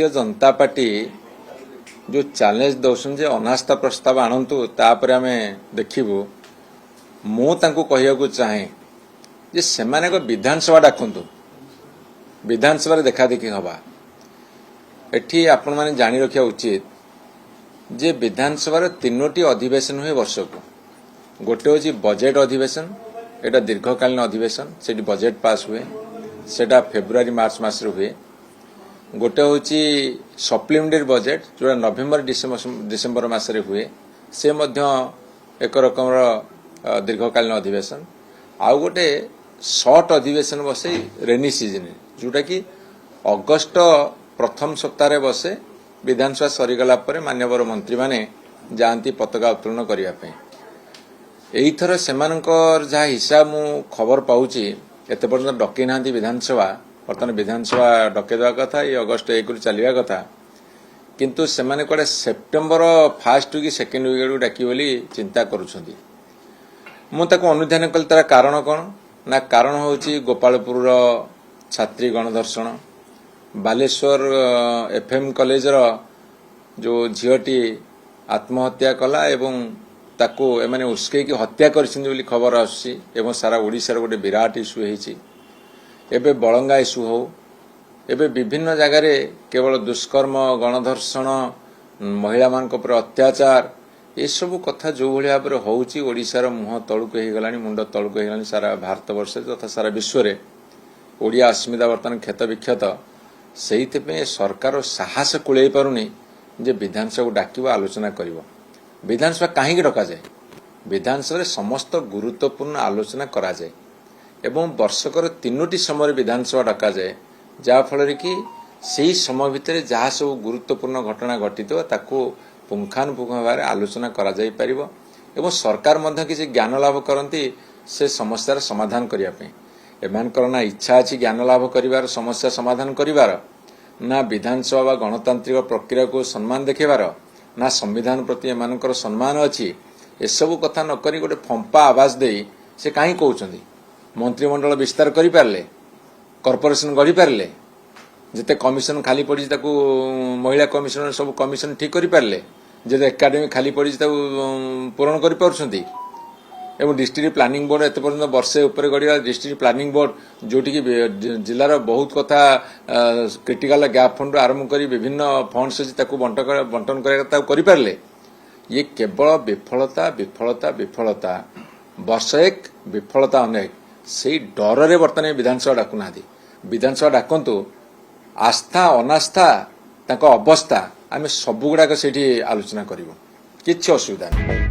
Bharatiya Janata party जो challenge दौसन जे अनास्था प्रस्ताव आणंतु तापर आमे देखिबु मु तांको कहियाकु चाहे जे सेमाने को विधानसभा डाकंतु विधानसभा रे देखा देखी हवा एठी आपण माने जानि रखिया उचित जे विधानसभा रे तीनोटी अधिवेशन हुए वर्ष को गोटे होची बजेट अधिवेशन एटा दीर्घकालीन अधिवेशन सेठी बजेट पास हुए सेटा फेब्रुआरी मार्च मास रे हुए गोटे होची सप्लीमेंटरी बजेट जो नवेम्बर डिसेम्बर मास रे हुए से मध्य एक रकम दीर्घकालीन अधिवेशन आउ गोटे शॉर्ट अधिवेशन बसे रेनी सीजन जोटा कि अगस्त प्रथम सप्ताह बसे विधानसभा सरीगला मान्यवर मंत्री माने जाती पताका उत्तोलन करने एथर से जहाँ हिसाब मु खबर पाऊँची एत पर्यटन डकई ना विधानसभा बर्तमान विधानसभा डकईदेवा कथा ये अगस्त 1 चलवा कथा किंतु से कड़े सेप्टेम्बर फास्ट कि सेकेंड वीक डाकी बोली चिंता करुछंती मुझे अनुधान कल तार कारण कौन ना कारण हूँ गोपालपुर छात्री गणधर्षण बालेश्वर एफएम कॉलेज जो झीटी आत्महत्या कला एवं ताको एमाने उस्के की हत्या कर खबर आसुची एवं सारा ओडिशार गोटे विराट इश्यू होती एबे बलंगा इश्यू हो एबे विभिन्न जगार केवल दुष्कर्म गणधर्षण महिला मान अत्याचार ये सब कथा जो भाई भाव में होउची ओडिशार मुह तलुक हो गलानी मुंड तलुक हो गलानी सारा भारत वर्ष तथा सारा विश्व रे ओडिया अस्मिता बर्तमान क्षत विक्षत से सरकार साहस कुले पारुनी जे विधानसभा डाकिबा आलोचना करिवो विधानसभा कहीं डका जाए विधानसभा समस्त गुरुत्वपूर्ण आलोचना करा जाए एवं वर्षकर 3टी समय विधानसभा डका जाए जहाँ फल कि सही समय भितर जहाँ सब गुरुत्वपूर्ण घटना घटित ताकू पुंखानुपुंख भाव आलोचना करा जाई परिबो एवं सरकार मध्य किसी ज्ञान लाभ करती से समस्यार समाधान करने एमानकर ना इच्छा अच्छी ज्ञान लाभ कर समस्या समाधान कर ना विधानसभा व गणतांत्रिक प्रक्रिया को सम्मान देखेबार ना संविधान प्रति एमानकर सम्मान अच्छी एसबू कथा नक गोटे फंपा आवाज दे से कहीं कहते मंत्रिमंडल विस्तार कर पारे कॉर्पोरेशन गढ़ी पारे जिते कमिशन खाली पड़ी महिला कमिशन सब कमिशन ठीक कर पारे जे एकाडेमी खाली पड़ी पूरण कर पार्टी एवं डिस्ट्रिक्ट प्लानिंग बोर्ड एत पर्यटन वर्षे उपर गढ़ा डिस्ट्रिक्ट प्लानिंग बोर्ड जोटि जिलार बहुत कथा क्रिटिकल गैप फंड आरंभ कर विभिन्न फंड्स अच्छी बंटन कर ये केवल विफलता विफलता विफलता वर्ष एक विफलता अनेक से डर रे बर्तमान विधानसभा डाकुना विधानसभा डाकतु आस्था अनास्था अवस्था आम सबुगुड़ाक से आलोचना करूँ कि असुविधा नहीं।